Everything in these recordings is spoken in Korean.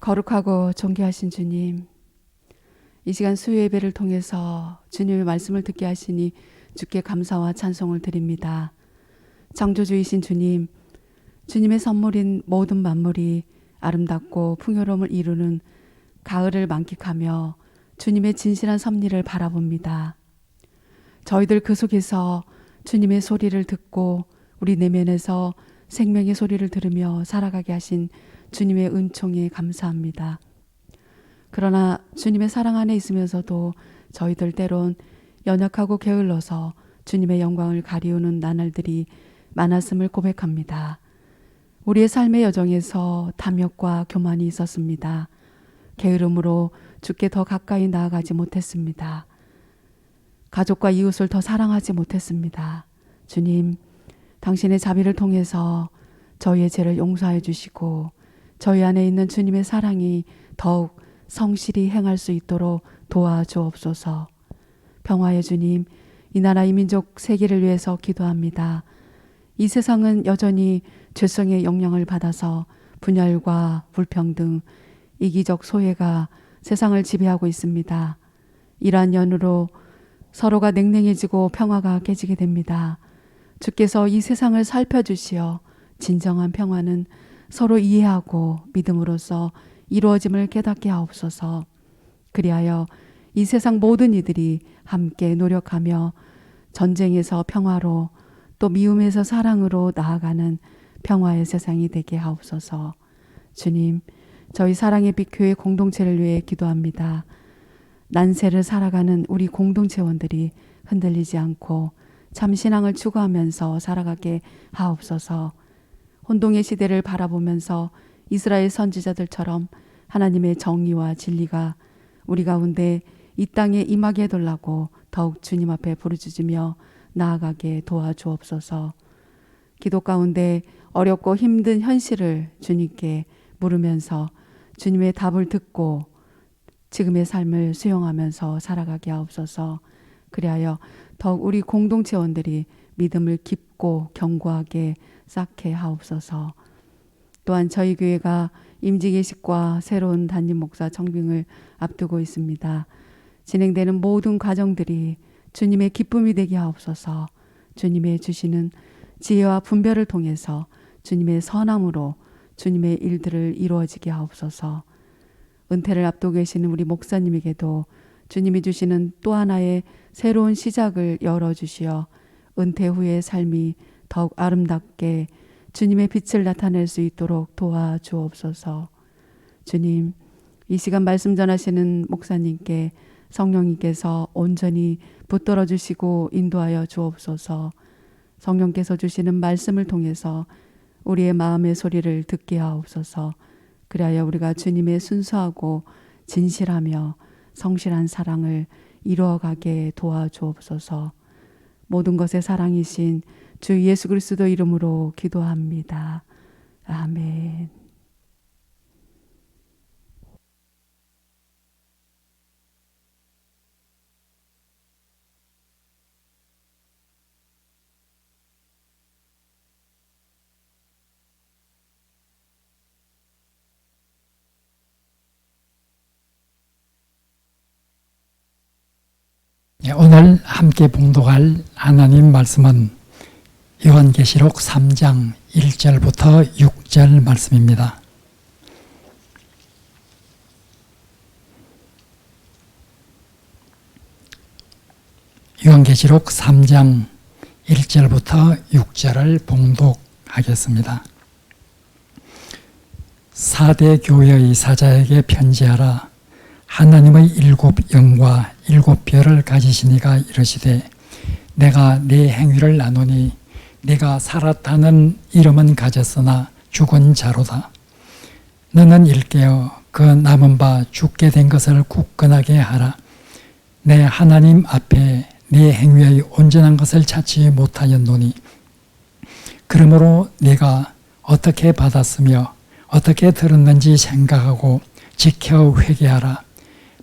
거룩하고 존귀하신 주님, 이 시간 수요 예배를 통해서 주님의 말씀을 듣게 하시니 주께 감사와 찬송을 드립니다. 창조주이신 주님, 주님의 선물인 모든 만물이 아름답고 풍요로움을 이루는 가을을 만끽하며 주님의 진실한 섭리를 바라봅니다. 저희들 그 속에서 주님의 소리를 듣고 우리 내면에서 생명의 소리를 들으며 살아가게 하신 주님의 은총에 감사합니다. 그러나 주님의 사랑 안에 있으면서도 저희들 때론 연약하고 게을러서 주님의 영광을 가리우는 나날들이 많았음을 고백합니다. 우리의 삶의 여정에서 탐욕과 교만이 있었습니다. 게으름으로 주께 더 가까이 나아가지 못했습니다. 가족과 이웃을 더 사랑하지 못했습니다. 주님, 당신의 자비를 통해서 저희의 죄를 용서해 주시고 저희 안에 있는 주님의 사랑이 더욱 성실히 행할 수 있도록 도와주옵소서. 평화의 주님, 이 나라 이 민족 세계를 위해서 기도합니다. 이 세상은 여전히 죄성의 영향을 받아서 분열과 불평등, 이기적 소외가 세상을 지배하고 있습니다. 이러한 연유로 서로가 냉랭해지고 평화가 깨지게 됩니다. 주께서 이 세상을 살펴주시어 진정한 평화는 서로 이해하고 믿음으로써 이루어짐을 깨닫게 하옵소서. 그리하여 이 세상 모든 이들이 함께 노력하며 전쟁에서 평화로 또 미움에서 사랑으로 나아가는 평화의 세상이 되게 하옵소서. 주님, 저희 사랑의 빛 교회 공동체를 위해 기도합니다. 난세를 살아가는 우리 공동체원들이 흔들리지 않고 참신앙을 추구하면서 살아가게 하옵소서. 혼동의 시대를 바라보면서 이스라엘 선지자들처럼 하나님의 정의와 진리가 우리 가운데 이 땅에 임하게 해달라고 더욱 주님 앞에 부르짖으며 나아가게 도와주옵소서. 기도 가운데 어렵고 힘든 현실을 주님께 물으면서 주님의 답을 듣고 지금의 삶을 수용하면서 살아가게 하옵소서. 그리하여 더욱 우리 공동체원들이 믿음을 깊고 견고하게 쌓게 하옵소서. 또한 저희 교회가 임직예식과 새로운 담임 목사 청빙을 앞두고 있습니다. 진행되는 모든 과정들이 주님의 기쁨이 되게 하옵소서. 주님의 주시는 지혜와 분별을 통해서 주님의 선함으로 주님의 일들을 이루어지게 하옵소서. 은퇴를 앞두고 계시는 우리 목사님에게도 주님이 주시는 또 하나의 새로운 시작을 열어주시어 은퇴 후의 삶이 더욱 아름답게 주님의 빛을 나타낼 수 있도록 도와주옵소서. 주님, 이 시간 말씀 전하시는 목사님께 성령님께서 온전히 붙들어 주시고 인도하여 주옵소서. 성령께서 주시는 말씀을 통해서 우리의 마음의 소리를 듣게 하옵소서. 그리하여 우리가 주님의 순수하고 진실하며 성실한 사랑을 이루어가게 도와주옵소서. 모든 것의 사랑이신 주 예수 그리스도 이름으로 기도합니다. 아멘. 오늘 함께 봉독할 하나님 말씀은 요한계시록 3장 1절부터 6절 말씀입니다. 요한계시록 3장 1절부터 6절을 봉독하겠습니다. 사대 교회의 사자에게 편지하라. 하나님의 7영과 7별을 가지신 이가 이르시되 내가 네 행위를 아노니 네가 살았다는 이름은 가졌으나 죽은 자로다. 너는 일깨어 그 남은 바 죽게 된 것을 굳건하게 하라. 내 하나님 앞에 네 행위의 온전한 것을 찾지 못하였노니 그러므로 네가 어떻게 받았으며 어떻게 들었는지 생각하고 지켜 회개하라.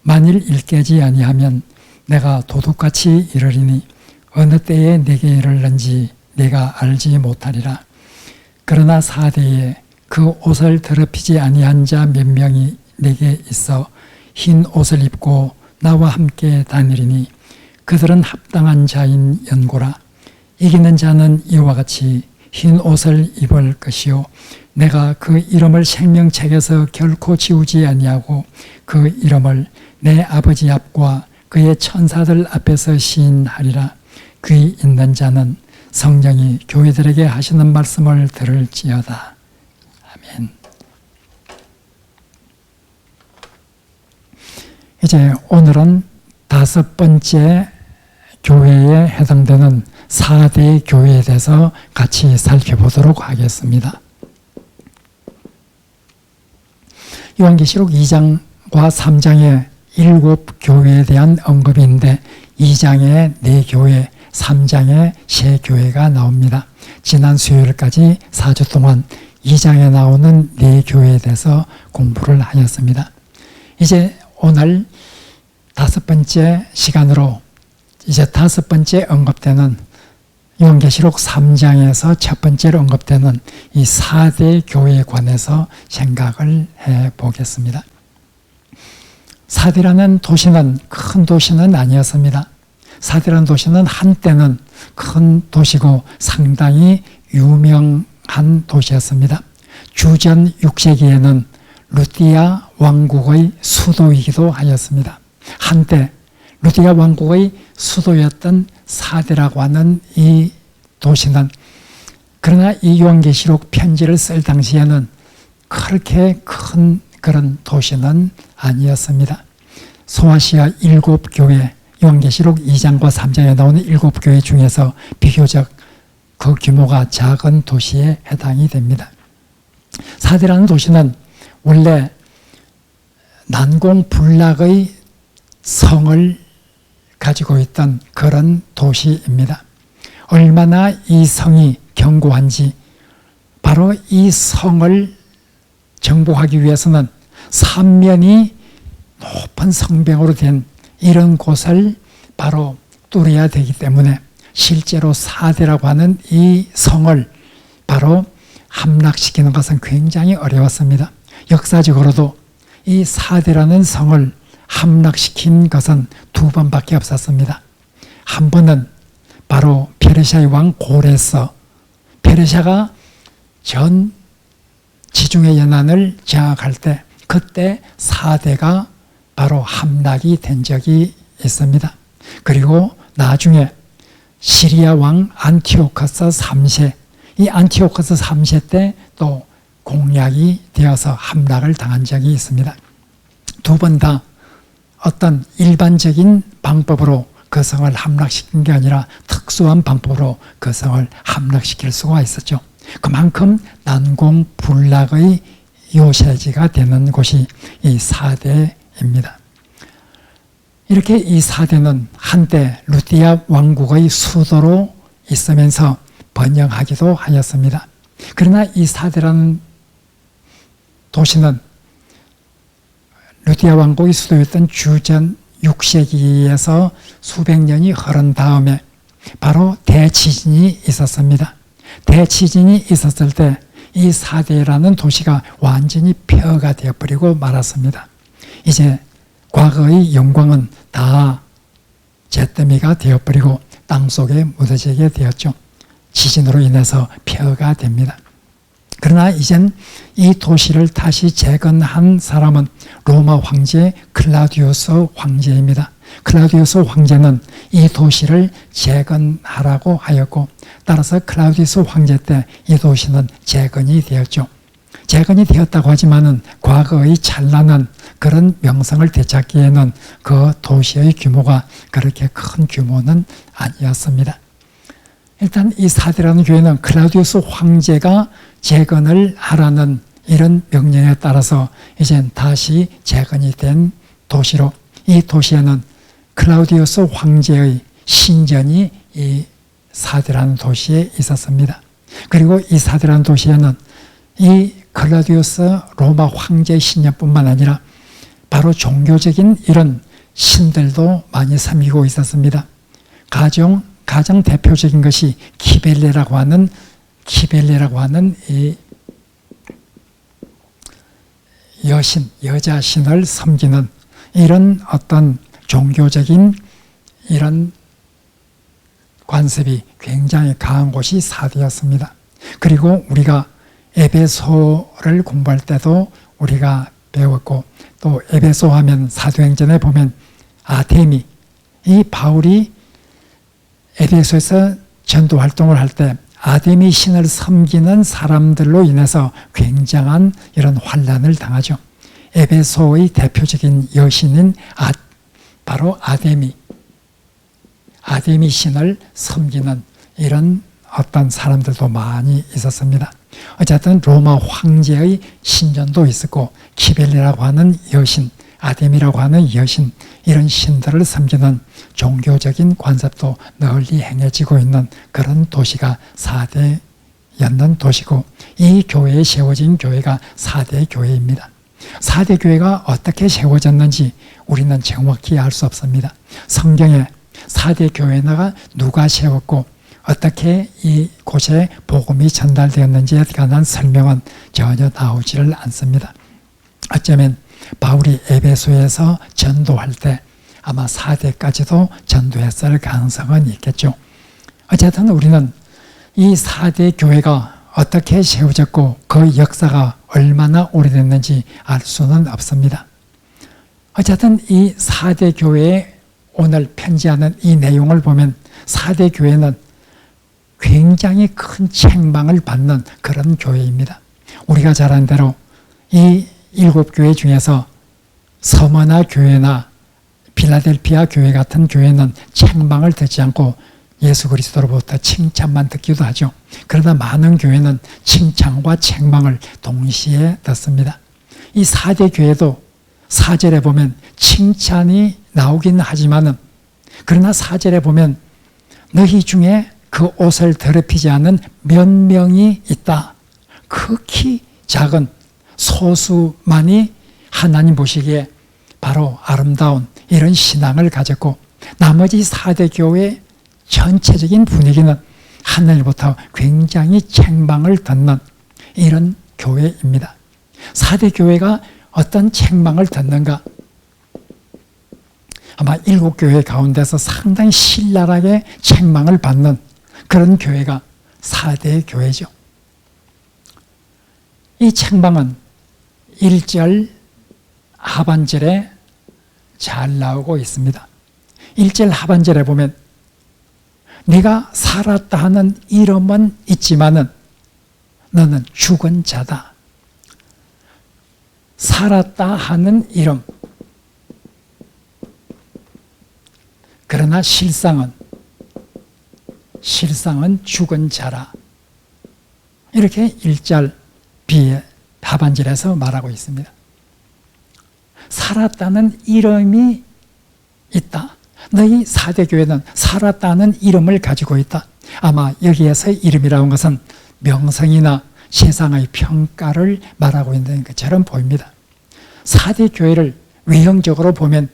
만일 일깨지 아니하면 내가 도둑같이 이르리니 어느 때에 내게 이르는지 내가 알지 못하리라. 그러나 사대에 그 옷을 더럽히지 아니한 자 몇 명이 내게 있어 흰 옷을 입고 나와 함께 다니리니 그들은 합당한 자인 연고라. 이기는 자는 이와 같이 흰 옷을 입을 것이요 내가 그 이름을 생명책에서 결코 지우지 아니하고 그 이름을 내 아버지 앞과 그의 천사들 앞에서 시인하리라. 귀 있는 자는 성령이 교회들에게 하시는 말씀을 들을지어다. 아멘. 이제 오늘은 5번째 교회에 해당되는 4대 교회에 대해서 같이 살펴보도록 하겠습니다. 요한계시록 2장과 3장에 7교회에 대한 언급인데 2장에 4교회, 3장에 3교회가 나옵니다. 지난 수요일까지 4주 동안 2장에 나오는 4교회에 대해서 공부를 하였습니다. 이제 오늘 5번째 시간으로 이제 5번째 언급되는 요한계시록 3장에서 첫 번째로 언급되는 이 4대 교회에 관해서 생각을 해보겠습니다. 4대라는 도시는 큰 도시는 아니었습니다. 4대라는 도시는 한때는 큰 도시고 상당히 유명한 도시였습니다. 주전 6세기에는 루디아 왕국의 수도이기도 하였습니다. 한때 루디아 왕국의 수도였던 4대라고 하는 이 도시는 그러나 이 요한계시록 편지를 쓸 당시에는 그렇게 큰 그런 도시는 아니었습니다. 소아시아 7교회, 요한계시록 2장과 3장에 나오는 7교회 중에서 비교적 그 규모가 작은 도시에 해당이 됩니다. 4대라는 도시는 원래 난공불락의 성을 가지고 있던 그런 도시입니다. 얼마나 이 성이 견고한지 바로 이 성을 정복하기 위해서는 3면이 높은 성벽으로 된 이런 곳을 바로 뚫어야 되기 때문에 실제로 4대라고 하는 이 성을 바로 함락시키는 것은 굉장히 어려웠습니다. 역사적으로도 이 4대라는 성을 함락시킨 것은 2번밖에 없었습니다. 한 번은 바로 페르시아의 왕 고레서, 페르시아가 전 지중해 연안을 장악할 때 그때 4대가 바로 함락이 된 적이 있습니다. 그리고 나중에 시리아 왕 안티오커스 3세, 이 안티오커스 3세 때 또 공략이 되어서 함락을 당한 적이 있습니다. 2번 다 어떤 일반적인 방법으로 그 성을 함락시킨 게 아니라 특수한 방법으로 그 성을 함락시킬 수가 있었죠. 그만큼 난공불락의 요새지가 되는 곳이 이 4대입니다. 이렇게 이 4대는 한때 루디아 왕국의 수도로 있으면서 번영하기도 하였습니다. 그러나 이 4대라는 도시는 루디아 왕국의 수도였던 주전 6세기에서 수백 년이 흐른 다음에 바로 대지진이 있었습니다. 대지진이 있었을 때 이 4대라는 도시가 완전히 폐허가 되어버리고 말았습니다. 이제 과거의 영광은 다 잿더미가 되어버리고 땅속에 묻어지게 되었죠. 지진으로 인해서 폐허가 됩니다. 그러나 이젠 이 도시를 다시 재건한 사람은 로마 황제 클라우디우스 황제입니다. 클라우디우스 황제는 이 도시를 재건하라고 하였고 따라서 클라우디우스 황제 때 이 도시는 재건이 되었죠. 재건이 되었다고 하지만은 과거의 찬란한 그런 명성을 되찾기에는 그 도시의 규모가 그렇게 큰 규모는 아니었습니다. 일단 이 4대라는 교회는 클라우디우스 황제가 재건을 하라는 이런 명령에 따라서 이젠 다시 재건이 된 도시로, 이 도시에는 클라우디우스 황제의 신전이 이 4대라는 도시에 있었습니다. 그리고 이 4대라는 도시에는 이 클라우디우스 로마 황제의 신전뿐만 아니라 바로 종교적인 이런 신들도 많이 섬기고 있었습니다. 가장 대표적인 것이 키벨레라고 하는 여신, 여자 신을 섬기는 이런 어떤 종교적인 이런 관습이 굉장히 강한 곳이 사대였습니다. 그리고 우리가 에베소를 공부할 때도 우리가 배웠고, 또 에베소 하면 사도행전에 보면 아테미, 이 바울이 에베소에서 전도 활동을 할 때 아데미 신을 섬기는 사람들로 인해서 굉장한 이런 환난을 당하죠. 에베소의 대표적인 여신인 바로 아데미 신을 섬기는 이런 어떤 사람들도 많이 있었습니다. 어쨌든 로마 황제의 신전도 있었고, 키벨리라고 하는 여신, 아데미라고 하는 여신, 이런 신들을 섬기는 종교적인 관습도 널리 행해지고 있는 그런 도시가 사대였는 도시고, 이 교회에 세워진 교회가 사대 교회입니다. 사대 교회가 어떻게 세워졌는지 우리는 정확히 알 수 없습니다. 성경에 사대 교회가 누가 세웠고 어떻게 이곳에 복음이 전달되었는지에 관한 설명은 전혀 나오지를 않습니다. 어쩌면 바울이 에베소에서 전도할 때 아마 사대까지도 전도했을 가능성은 있겠죠. 어쨌든 우리는 이 사대 교회가 어떻게 세워졌고 그 역사가 얼마나 오래됐는지 알 수는 없습니다. 어쨌든 이 사대 교회에 오늘 편지하는 이 내용을 보면 사대 교회는 굉장히 큰 책망을 받는 그런 교회입니다. 우리가 잘 아는 대로 이 7교회 중에서 서머나 교회나 필라델피아 교회 같은 교회는 책망을 듣지 않고 예수 그리스도로부터 칭찬만 듣기도 하죠. 그러나 많은 교회는 칭찬과 책망을 동시에 듣습니다. 이 사대 교회도 4절에 보면 칭찬이 나오긴 하지만은, 그러나 4절에 보면 너희 중에 그 옷을 더럽히지 않은 몇 명이 있다. 극히 작은 소수만이 하나님 보시기에 바로 아름다운 이런 신앙을 가졌고, 나머지 4대 교회의 전체적인 분위기는 하늘부터 굉장히 책망을 듣는 이런 교회입니다. 4대 교회가 어떤 책망을 듣는가? 아마 7교회 가운데서 상당히 신랄하게 책망을 받는 그런 교회가 4대 교회죠. 이 책망은 1절 하반절에 잘 나오고 있습니다. 1절 하반절에 보면 네가 살았다 하는 이름은 있지만은 너는 죽은 자다. 살았다 하는 이름, 그러나 실상은 죽은 자라. 이렇게 1절 B의 하반절에서 말하고 있습니다. 살았다는 이름이 있다. 너희 4대 교회는 살았다는 이름을 가지고 있다. 아마 여기에서 이름이라는 것은 명성이나 세상의 평가를 말하고 있는 것처럼 보입니다. 4대 교회를 외형적으로 보면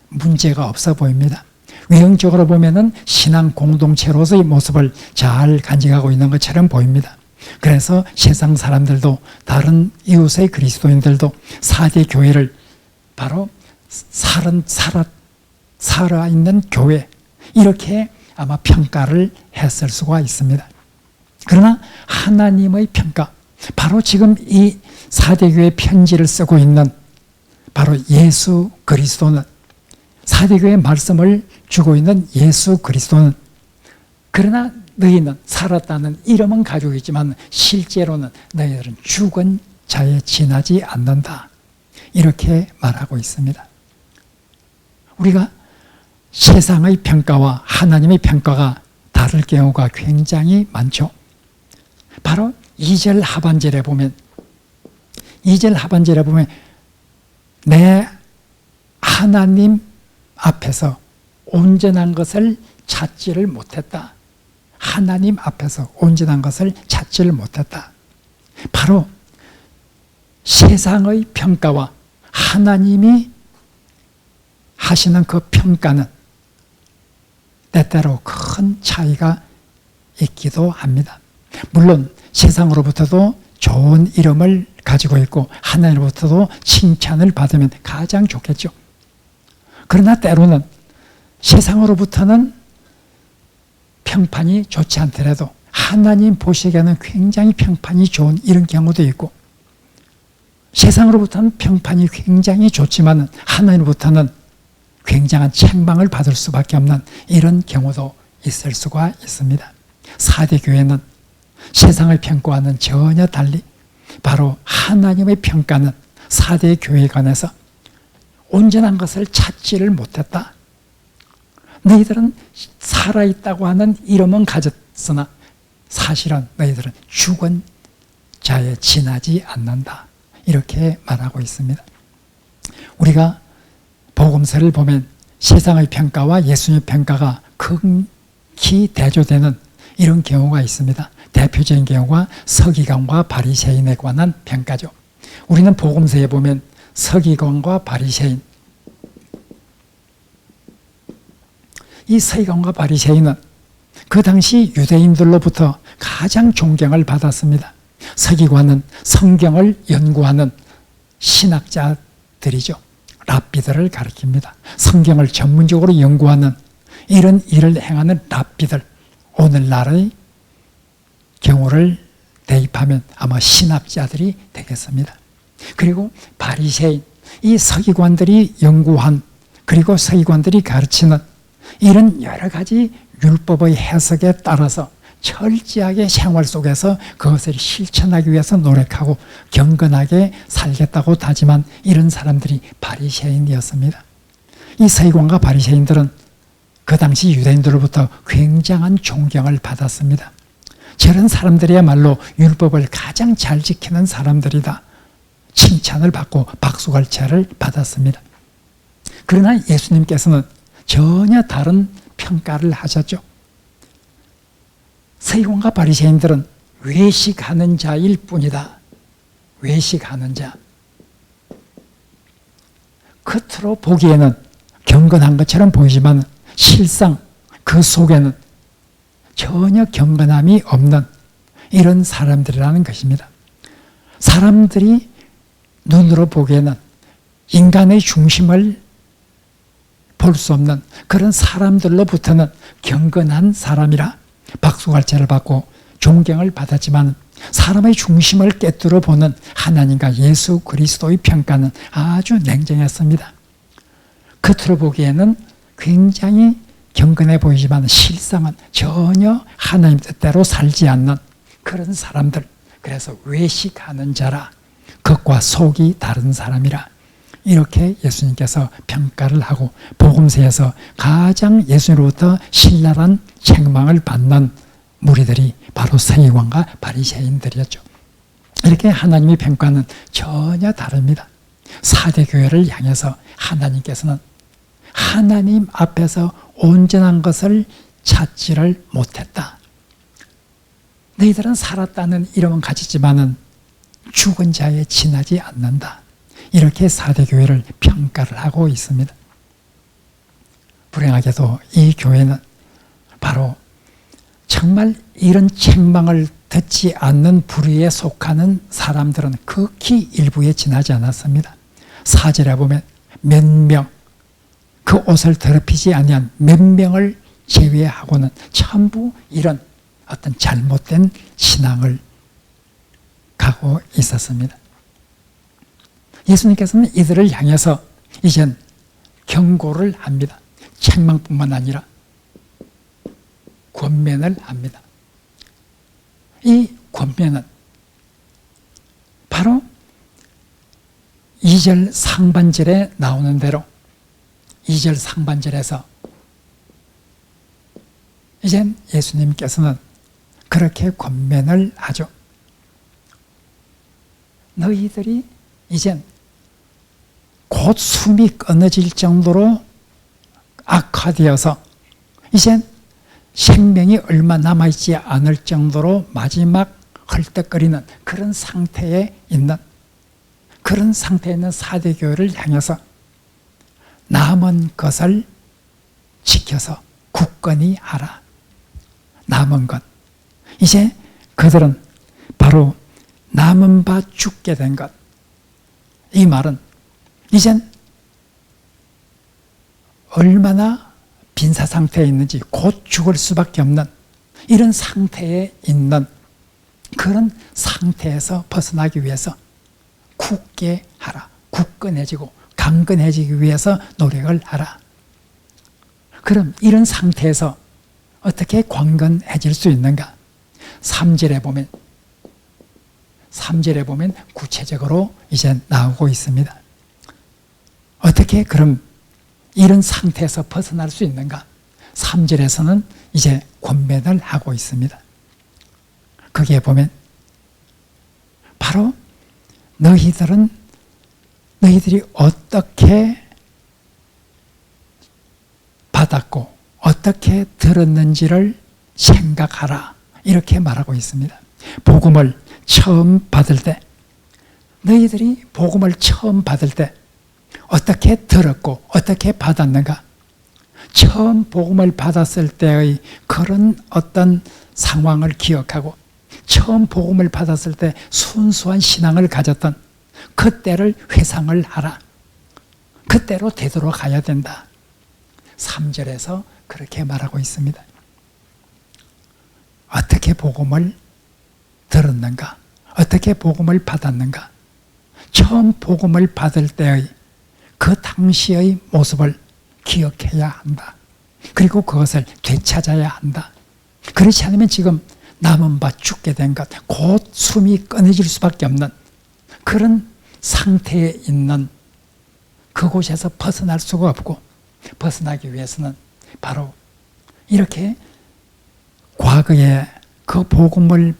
문제가 없어 보입니다. 외형적으로 보면은 신앙 공동체로서의 모습을 잘 간직하고 있는 것처럼 보입니다. 그래서 세상 사람들도 다른 이웃의 그리스도인들도 4대 교회를 바로 살아있는 교회, 이렇게 아마 평가를 했을 수가 있습니다. 그러나 하나님의 평가, 바로 지금 이 4대 교회 편지를 쓰고 있는 바로 예수 그리스도는, 4대 교회 말씀을 주고 있는 예수 그리스도는, 그러나 너희는 살았다는 이름은 가지고 있지만 실제로는 너희들은 죽은 자에 지나지 않는다. 이렇게 말하고 있습니다. 우리가 세상의 평가와 하나님의 평가가 다를 경우가 굉장히 많죠. 바로 2절 하반절에 보면 내 하나님 앞에서 온전한 것을 찾지를 못했다. 하나님 앞에서 온전한 것을 찾지를 못했다. 바로 세상의 평가와 하나님이 하시는 그 평가는 때때로 큰 차이가 있기도 합니다. 물론 세상으로부터도 좋은 이름을 가지고 있고 하나님으로부터도 칭찬을 받으면 가장 좋겠죠. 그러나 때로는 세상으로부터는 평판이 좋지 않더라도 하나님 보시기에는 굉장히 평판이 좋은 이런 경우도 있고, 세상으로부터는 평판이 굉장히 좋지만 하나님으로부터는 굉장한 책망을 받을 수밖에 없는 이런 경우도 있을 수가 있습니다. 4대 교회는 세상의 평가와는 전혀 달리 바로 하나님의 평가는 4대 교회 간에서 온전한 것을 찾지를 못했다. 너희들은 살아있다고 하는 이름은 가졌으나 사실은 너희들은 죽은 자에 지나지 않는다. 이렇게 말하고 있습니다. 우리가 복음서를 보면 세상의 평가와 예수님의 평가가 극히 대조되는 이런 경우가 있습니다. 대표적인 경우가 서기관과 바리새인에 관한 평가죠. 우리는 복음서에 보면 서기관과 바리새인, 이 서기관과 바리새인은 그 당시 유대인들로부터 가장 존경을 받았습니다. 서기관은 성경을 연구하는 신학자들이죠. 랍비들을 가리킵니다. 성경을 전문적으로 연구하는 이런 일을 행하는 랍비들, 오늘날의 경우를 대입하면 아마 신학자들이 되겠습니다. 그리고 바리새인, 이 서기관들이 연구한, 그리고 서기관들이 가르치는 이런 여러 가지 율법의 해석에 따라서 철저하게 생활 속에서 그것을 실천하기 위해서 노력하고 경건하게 살겠다고 다짐한 이런 사람들이 바리새인이었습니다. 이 서기관과 바리새인들은 그 당시 유대인들로부터 굉장한 존경을 받았습니다. 저런 사람들이야말로 율법을 가장 잘 지키는 사람들이다. 칭찬을 받고 박수갈채를 받았습니다. 그러나 예수님께서는 전혀 다른 평가를 하셨죠. 서기관과 바리새인들은 외식하는 자일 뿐이다. 외식하는 자. 겉으로 보기에는 경건한 것처럼 보이지만 실상 그 속에는 전혀 경건함이 없는 이런 사람들이라는 것입니다. 사람들이 눈으로 보기에는 인간의 중심을 볼 수 없는 그런 사람들로부터는 경건한 사람이라 박수갈채를 받고 존경을 받았지만 사람의 중심을 꿰뚫어 보는 하나님과 예수 그리스도의 평가는 아주 냉정했습니다. 겉으로 보기에는 굉장히 경건해 보이지만 실상은 전혀 하나님 뜻대로 살지 않는 그런 사람들, 그래서 외식하는 자라, 겉과 속이 다른 사람이라 이렇게 예수님께서 평가를 하고 복음서에서 가장 예수님으로부터 신랄한 책망을 받는 무리들이 바로 서기관과 바리새인들이었죠. 이렇게 하나님의 평가는 전혀 다릅니다. 4대 교회를 향해서 하나님께서는 하나님 앞에서 온전한 것을 찾지를 못했다. 너희들은 살았다는 이름은 가지지만은 죽은 자에 지나지 않는다. 이렇게 4대 교회를 평가를 하고 있습니다. 불행하게도 이 교회는 바로 정말 이런 책망을 듣지 않는 부류에 속하는 사람들은 극히 일부에 지나지 않았습니다. 4절에 보면 몇 명, 그 옷을 더럽히지 아니한 몇 명을 제외하고는 전부 이런 어떤 잘못된 신앙을 가고 있었습니다. 예수님께서는 이들을 향해서 이젠 경고를 합니다. 책망뿐만 아니라 권면을 합니다. 이 권면은 바로 2절 상반절에 나오는 대로 2절 상반절에서 이젠 예수님께서는 그렇게 권면을 하죠. 너희들이 이젠 곧 숨이 끊어질 정도로 악화되어서 이젠 생명이 얼마 남아있지 않을 정도로 마지막 헐떡거리는 그런 상태에 있는, 그런 상태에 있는 4대 교회를 향해서 남은 것을 지켜서 굳건히 하라. 남은 것. 이제 그들은 바로 남은 바 죽게 된 것. 이 말은 이젠 얼마나 빈사 상태에 있는지, 곧 죽을 수밖에 없는 이런 상태에 있는 그런 상태에서 벗어나기 위해서 굳게 하라. 굳건해지고 강건해지기 위해서 노력을 하라. 그럼 이런 상태에서 어떻게 강건해질 수 있는가? 3절에 보면 구체적으로 이제 나오고 있습니다. 어떻게 그럼 이런 상태에서 벗어날 수 있는가? 3절에서는 이제 권면을 하고 있습니다. 거기에 보면 바로 너희들이 어떻게 받았고 어떻게 들었는지를 생각하라. 이렇게 말하고 있습니다. 복음을 처음 받을 때, 너희들이 복음을 처음 받을 때 어떻게 들었고 어떻게 받았는가? 처음 복음을 받았을 때의 그런 어떤 상황을 기억하고 처음 복음을 받았을 때 순수한 신앙을 가졌던 그때를 회상을 하라. 그때로 되돌아가야 된다. 3절에서 그렇게 말하고 있습니다. 어떻게 복음을 들었는가? 어떻게 복음을 받았는가? 처음 복음을 받을 때의 그 당시의 모습을 기억해야 한다. 그리고 그것을 되찾아야 한다. 그렇지 않으면 지금 남은 바 죽게 된 것, 곧 숨이 끊어질 수밖에 없는 그런 상태에 있는 그곳에서 벗어날 수가 없고, 벗어나기 위해서는 바로 이렇게 과거에 그 복음을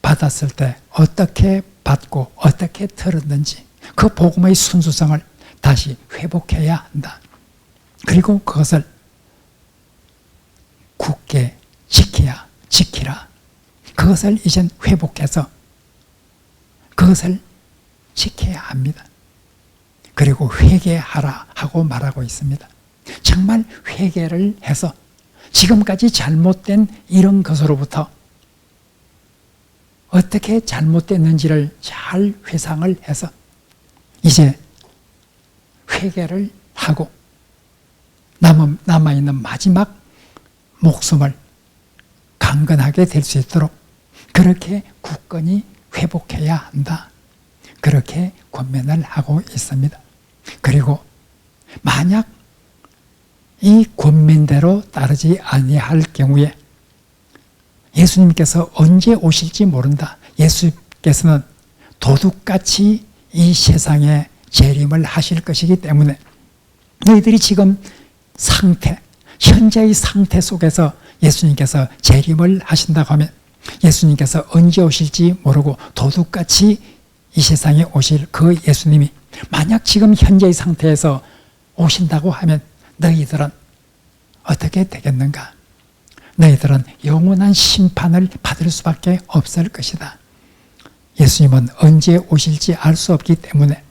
받았을 때 어떻게 받고 어떻게 들었는지 그 복음의 순수성을 다시 회복해야 한다. 그리고 그것을 굳게 지키라. 그것을 이젠 회복해서 그것을 지켜야 합니다. 그리고 회개하라 하고 말하고 있습니다. 정말 회개를 해서 지금까지 잘못된 이런 것으로부터 어떻게 잘못됐는지를 잘 회상을 해서 이제 회개를 하고 남아있는 마지막 목숨을 강건하게 될 수 있도록 그렇게 굳건히 회복해야 한다. 그렇게 권면을 하고 있습니다. 그리고 만약 이 권면대로 따르지 아니할 경우에 예수님께서 언제 오실지 모른다. 예수께서는 도둑같이 이 세상에 재림을 하실 것이기 때문에 너희들이 지금 현재의 상태 속에서 예수님께서 재림을 하신다고 하면 예수님께서 언제 오실지 모르고 도둑같이 이 세상에 오실 그 예수님이 만약 지금 현재의 상태에서 오신다고 하면 너희들은 어떻게 되겠는가? 너희들은 영원한 심판을 받을 수밖에 없을 것이다. 예수님은 언제 오실지 알 수 없기 때문에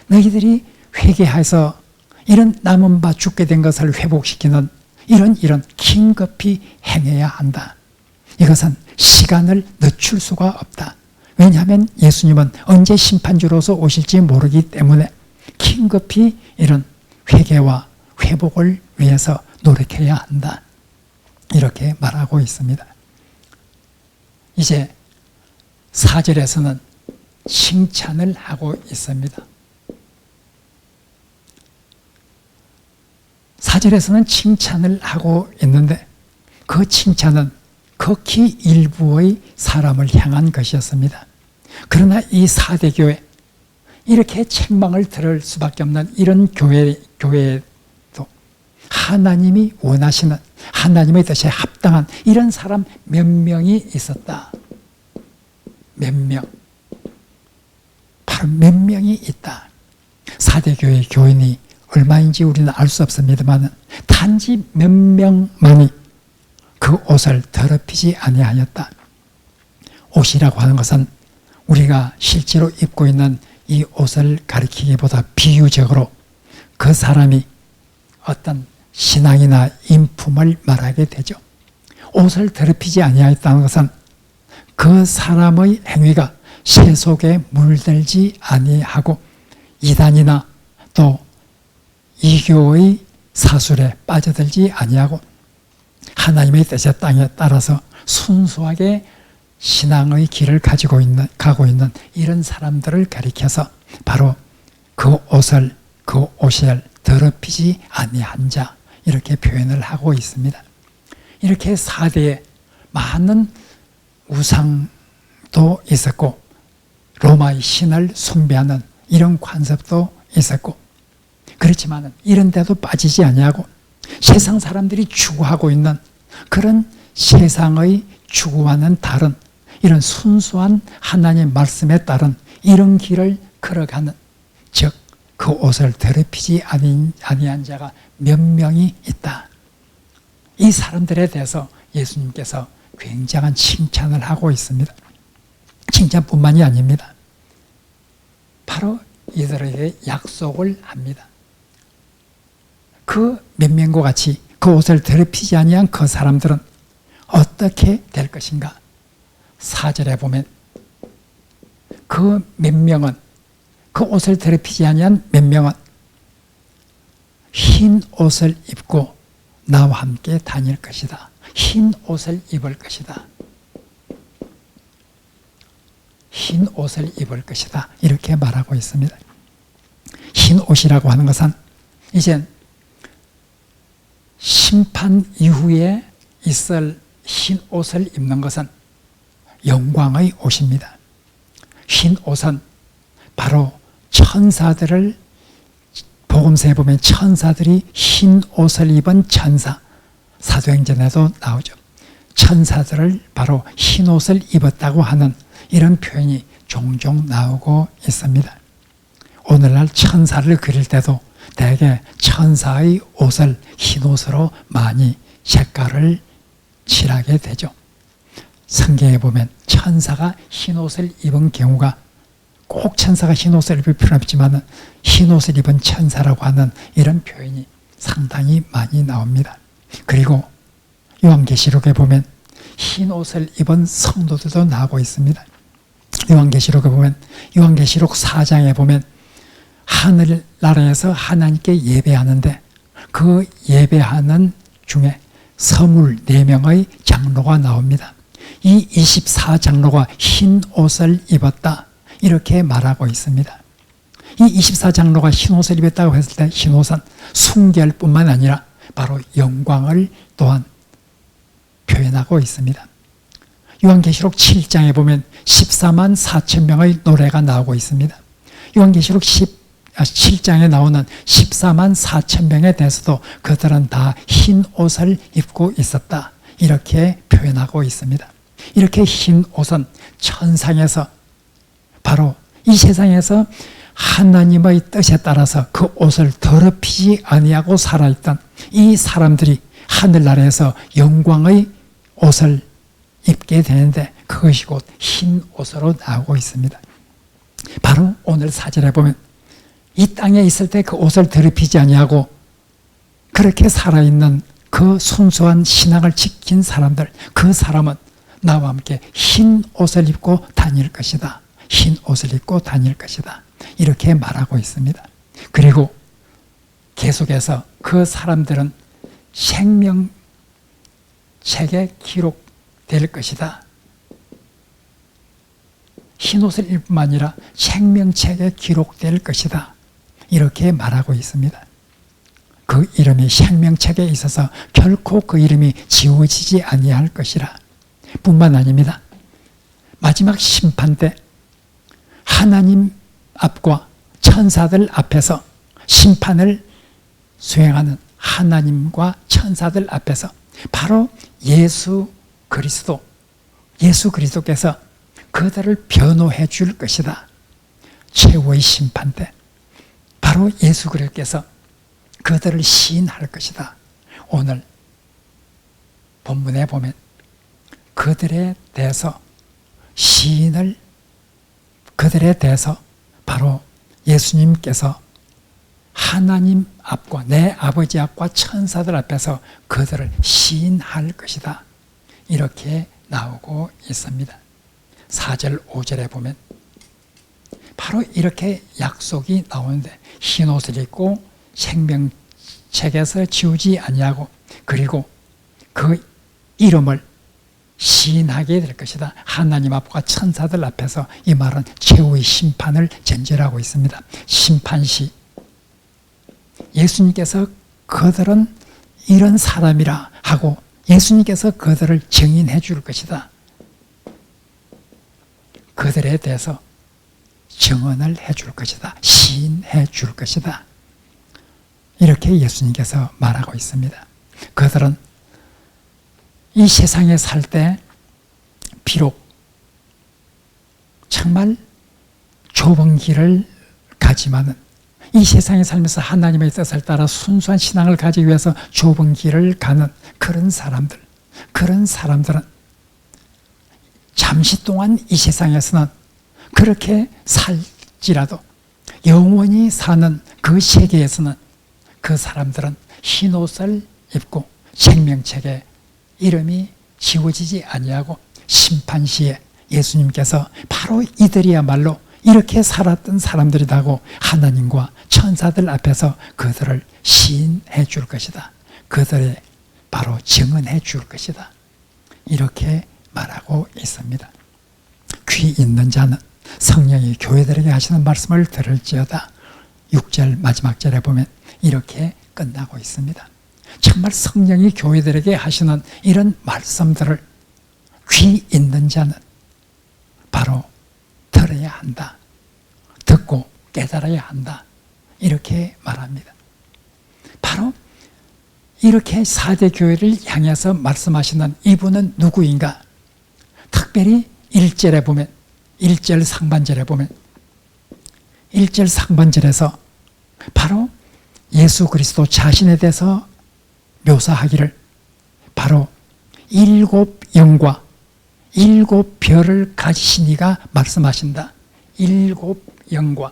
너희들이 회개해서 이런 남은 바 죽게 된 것을 회복시키는 이런 긴급히 행해야 한다. 이것은 시간을 늦출 수가 없다. 왜냐하면 예수님은 언제 심판주로서 오실지 모르기 때문에 긴급히 이런 회개와 회복을 위해서 노력해야 한다. 이렇게 말하고 있습니다. 이제 4절에서는 칭찬을 하고 있습니다. 4절에서는 칭찬을 하고 있는데 그 칭찬은 극히 일부의 사람을 향한 것이었습니다. 그러나 이 사대교회, 이렇게 책망을 들을 수밖에 없는 이런 교회에도 하나님이 원하시는 하나님의 뜻에 합당한 이런 사람 몇 명이 있었다. 몇 명. 바로 몇 명이 있다. 사대교회 교인이 얼마인지 우리는 알 수 없습니다만 단지 몇 명만이 그 옷을 더럽히지 아니하였다. 옷이라고 하는 것은 우리가 실제로 입고 있는 이 옷을 가리키기보다 비유적으로 그 사람이 어떤 신앙이나 인품을 말하게 되죠. 옷을 더럽히지 아니하였다는 것은 그 사람의 행위가 새 속에 물들지 아니하고 이단이나 또 이교의 사술에 빠져들지 아니하고 하나님의 뜻의 땅에 따라서 순수하게 신앙의 길을 가고 있는 이런 사람들을 가리켜서 바로 그 옷을 더럽히지 아니한 자, 이렇게 표현을 하고 있습니다. 이렇게 4대에 많은 우상도 있었고 로마의 신을 숭배하는 이런 관습도 있었고, 그렇지만 이런 데도 빠지지 아니하고 세상 사람들이 추구하고 있는 그런 세상의 추구와는 다른 이런 순수한 하나님 말씀에 따른 이런 길을 걸어가는, 즉 그 옷을 더럽히지 아니한 자가 몇 명이 있다. 이 사람들에 대해서 예수님께서 굉장한 칭찬을 하고 있습니다. 칭찬뿐만이 아닙니다. 바로 이들에게 약속을 합니다. 그 몇 명과 같이 그 옷을 더럽히지 아니한 그 사람들은 어떻게 될 것인가? 4절에 보면 그 몇 명은, 그 옷을 더럽히지 아니한 몇 명은 흰 옷을 입고 나와 함께 다닐 것이다. 흰 옷을 입을 것이다. 흰 옷을 입을 것이다. 이렇게 말하고 있습니다. 흰 옷이라고 하는 것은 이젠 심판 이후에 있을 흰 옷을 입는 것은 영광의 옷입니다. 흰 옷은 바로 천사들을, 복음서에 보면 천사들이 흰 옷을 입은 천사, 사도행전에도 나오죠. 천사들을 바로 흰 옷을 입었다고 하는 이런 표현이 종종 나오고 있습니다. 오늘날 천사를 그릴 때도 대개 천사의 옷을 흰 옷으로 많이 색깔을 칠하게 되죠. 성경에 보면 천사가 흰 옷을 입은 경우가, 꼭 천사가 흰 옷을 입을 필요는 없지만 흰 옷을 입은 천사라고 하는 이런 표현이 상당히 많이 나옵니다. 그리고 요한계시록에 보면 흰 옷을 입은 성도들도 나오고 있습니다. 요한계시록에 보면, 요한계시록 4장에 보면 하늘나라에서 하나님께 예배하는데 그 예배하는 중에 서물 4명의 장로가 나옵니다. 이 24장로가 흰 옷을 입었다, 이렇게 말하고 있습니다. 이 24장로가 흰 옷을 입었다고 했을 때 흰 옷은 순결뿐만 아니라 바로 영광을 또한 표현하고 있습니다. 요한계시록 7장에 보면 14만 4천 명의 노래가 나오고 있습니다. 요한계시록 7장에 나오는 14만 4천 명에 대해서도 그들은 다 흰 옷을 입고 있었다, 이렇게 표현하고 있습니다. 이렇게 흰 옷은 천상에서, 바로 이 세상에서 하나님의 뜻에 따라서 그 옷을 더럽히지 아니하고 살아있던 이 사람들이 하늘나라에서 영광의 옷을 입게 되는데 그것이 곧 흰 옷으로 나오고 있습니다. 바로 오늘 4절에 보면 이 땅에 있을 때 그 옷을 더럽히지 아니하고 그렇게 살아있는 그 순수한 신앙을 지킨 사람들, 그 사람은 나와 함께 흰 옷을 입고 다닐 것이다. 흰 옷을 입고 다닐 것이다. 이렇게 말하고 있습니다. 그리고 계속해서 그 사람들은 생명책에 기록될 것이다. 흰 옷을 입을 뿐만 아니라 생명책에 기록될 것이다. 이렇게 말하고 있습니다. 그 이름이 생명책에 있어서 결코 그 이름이 지워지지 아니할 것이라. 뿐만 아닙니다. 마지막 심판 때 하나님 앞과 천사들 앞에서 심판을 수행하는 하나님과 천사들 앞에서 바로 예수 그리스도께서 그들을 변호해 줄 것이다. 최후의 심판 때 바로 예수 그리스도께서 그들을 시인할 것이다. 오늘 본문에 보면 그들에 대해서 바로 예수님께서 하나님 앞과 내 아버지 앞과 천사들 앞에서 그들을 시인할 것이다. 이렇게 나오고 있습니다. 4절 5절에 보면 바로 이렇게 약속이 나오는데 흰 옷을 입고 생명책에서 지우지 아니하고 그리고 그 이름을 시인하게 될 것이다. 하나님 앞과 천사들 앞에서 이 말은 최후의 심판을 전제하고 있습니다. 심판시 예수님께서 그들은 이런 사람이라 하고 예수님께서 그들을 증인해 줄 것이다. 그들에 대해서 증언을 해 줄 것이다. 시인해 줄 것이다. 이렇게 예수님께서 말하고 있습니다. 그들은 이 세상에 살 때 비록 정말 좁은 길을 가지만은 이 세상에 살면서 하나님의 뜻을 따라 순수한 신앙을 가지기 위해서 좁은 길을 가는 그런 사람들은 잠시 동안 이 세상에서는 그렇게 살지라도 영원히 사는 그 세계에서는 그 사람들은 흰 옷을 입고 생명책에 이름이 지워지지 아니하고 심판시에 예수님께서 바로 이들이야말로 이렇게 살았던 사람들이라고 하나님과 천사들 앞에서 그들을 시인해 줄 것이다. 그들의 바로 증언해 줄 것이다. 이렇게 말하고 있습니다. 귀 있는 자는 성령이 교회들에게 하시는 말씀을 들을지어다. 6절 마지막 절에 보면 이렇게 끝나고 있습니다. 정말 성령이 교회들에게 하시는 이런 말씀들을 귀 있는 자는 바로 들어야 한다. 듣고 깨달아야 한다. 이렇게 말합니다. 바로 이렇게 4대 교회를 향해서 말씀하시는 이분은 누구인가? 특별히 1절에 보면 1절 상반절에 보면 1절 상반절에서 바로 예수 그리스도 자신에 대해서 묘사하기를 바로 7 영과 7 별을 가지신 이가 말씀하신다. 7 영과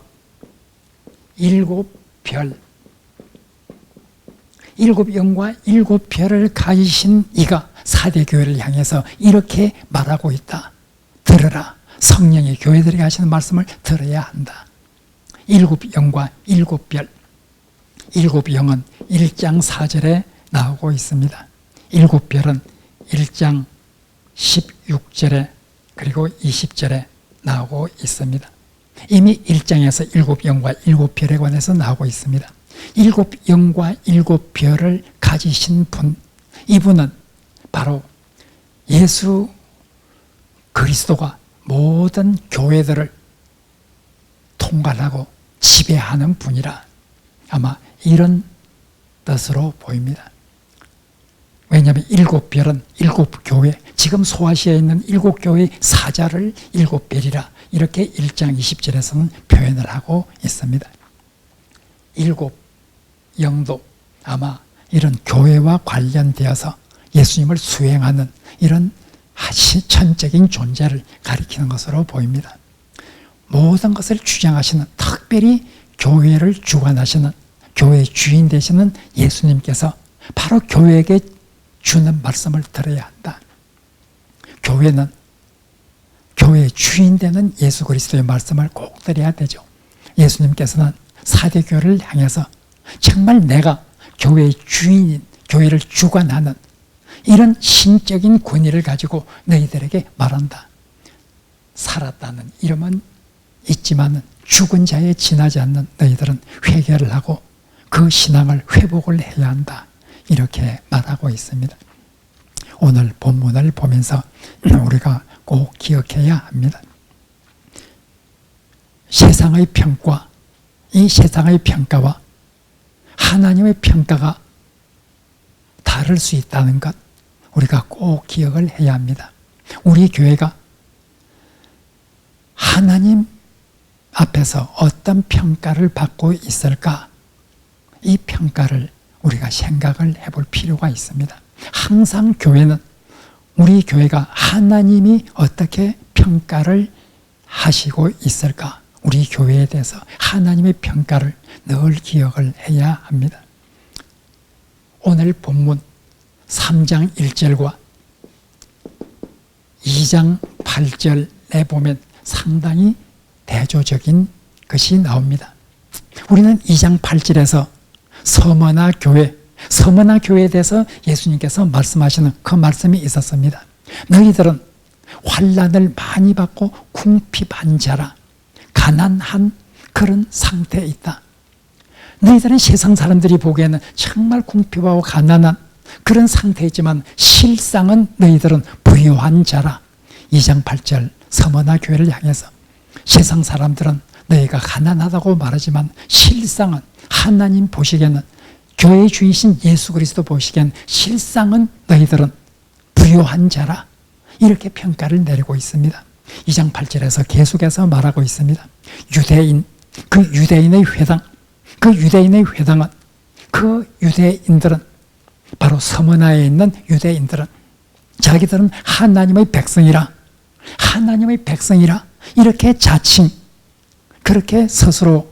7 별 7 영과 7 별을 가지신 이가 4대 교회를 향해서 이렇게 말하고 있다. 들으라. 성령이 교회들에게 하시는 말씀을 들어야 한다. 7 영과 7 별 7 영은 1장 4절에 나오고 있습니다. 7 별은 1장 16절에 그리고 20절에 나오고 있습니다. 이미 1장에서 7 영과 7 별에 관해서 나오고 있습니다. 7 영과 7 별을 가지신 분, 이분은 바로 예수 그리스도가 모든 교회들을 통괄하고 지배하는 분이라 아마 이런 뜻으로 보입니다. 왜냐하면 7 별은 7 교회, 지금 소아시아에 있는 7 교회의 사자를 7 별이라 이렇게 1장 20절에서는 표현을 하고 있습니다. 7 영도 아마 이런 교회와 관련되어서 예수님을 수행하는 이런 천적인 존재를 가리키는 것으로 보입니다. 모든 것을 주장하시는, 특별히 교회를 주관하시는, 교회의 주인 되시는 예수님께서 바로 교회에게 주는 말씀을 들어야 한다. 교회는 교회의 주인 되는 예수 그리스도의 말씀을 꼭 들어야 되죠. 예수님께서는 4대 교회를 향해서 정말 내가 교회의 주인인, 교회를 주관하는 이런 신적인 권위를 가지고 너희들에게 말한다. 살았다는 이름은 있지만 죽은 자에 지나지 않는 너희들은 회개를 하고 그 신앙을 회복을 해야 한다. 이렇게 말하고 있습니다. 오늘 본문을 보면서 우리가 꼭 기억해야 합니다. 세상의 평가, 이 세상의 평가와 하나님의 평가가 다를 수 있다는 것, 우리가 꼭 기억을 해야 합니다. 우리 교회가 하나님 앞에서 어떤 평가를 받고 있을까? 이 평가를 우리가 생각을 해볼 필요가 있습니다. 항상 교회는, 우리 교회가 하나님이 어떻게 평가를 하시고 있을까? 우리 교회에 대해서 하나님의 평가를 늘 기억을 해야 합니다. 오늘 본문 3장 1절과 2장 8절 내보면 상당히 대조적인 것이 나옵니다. 우리는 2장 8절에서 서머나 교회에 대해서 예수님께서 말씀하시는 그 말씀이 있었습니다. 너희들은 환난을 많이 받고 궁핍한 자라, 가난한 그런 상태에 있다. 너희들은 세상 사람들이 보기에는 정말 궁핍하고 가난한 그런 상태에 있지만 실상은 너희들은 부유한 자라. 2장 8절 서머나 교회를 향해서 세상 사람들은 너희가 가난하다고 말하지만 실상은 하나님 보시기에는, 교회의 주이신 예수 그리스도 보시기엔 실상은 너희들은 부유한 자라, 이렇게 평가를 내리고 있습니다. 2장 8절에서 계속해서 말하고 있습니다. 그 유대인의 회당은, 그 유대인들은, 바로 서머나에 있는 유대인들은 자기들은 하나님의 백성이라 이렇게 자칭, 그렇게 스스로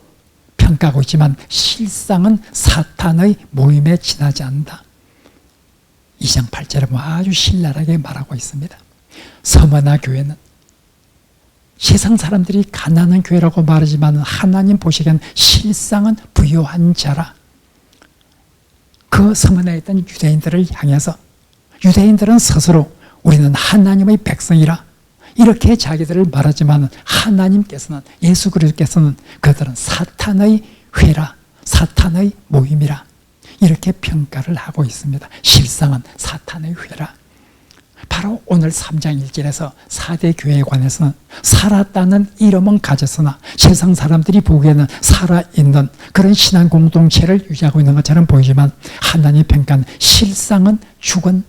평가하고 있지만 실상은 사탄의 모임에 지나지 않는다. 2장 8절에 아주 신랄하게 말하고 있습니다. 서머나 교회는 세상 사람들이 가난한 교회라고 말하지만 하나님 보시기엔 실상은 부유한 자라. 그 서머나에 있던 유대인들을 향해서, 유대인들은 스스로 우리는 하나님의 백성이라 이렇게 자기들을 말하지만 하나님께서는, 예수 그리스도께서는 그들은 사탄의 회라, 사탄의 모임이라 이렇게 평가를 하고 있습니다. 실상은 사탄의 회라. 바로 오늘 3장 1절에서 4대 교회에 관해서는 살았다는 이름은 가졌으나 세상 사람들이 보기에는 살아있는 그런 신앙 공동체를 유지하고 있는 것처럼 보이지만 하나님의 평가는 실상은 죽은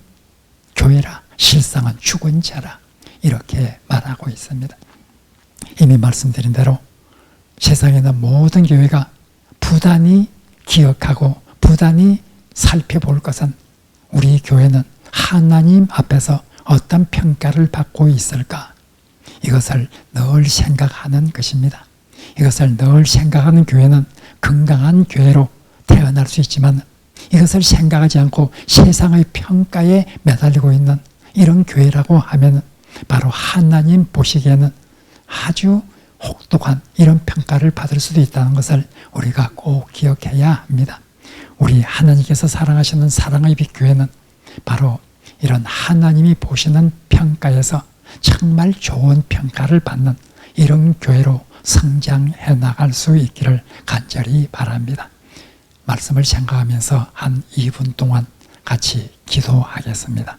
교회라, 실상은 죽은 자라, 이렇게 말하고 있습니다. 이미 말씀드린 대로 세상에 있는 모든 교회가 부단히 기억하고 부단히 살펴볼 것은, 우리 교회는 하나님 앞에서 어떤 평가를 받고 있을까, 이것을 늘 생각하는 것입니다. 이것을 늘 생각하는 교회는 건강한 교회로 태어날 수 있지만, 이것을 생각하지 않고 세상의 평가에 매달리고 있는 이런 교회라고 하면 바로 하나님 보시기에는 아주 혹독한 이런 평가를 받을 수도 있다는 것을 우리가 꼭 기억해야 합니다. 우리 하나님께서 사랑하시는 사랑의 빛 교회는 바로 이런 하나님이 보시는 평가에서 정말 좋은 평가를 받는 이런 교회로 성장해 나갈 수 있기를 간절히 바랍니다. 말씀을 생각하면서 한 2분 동안 같이 기도하겠습니다.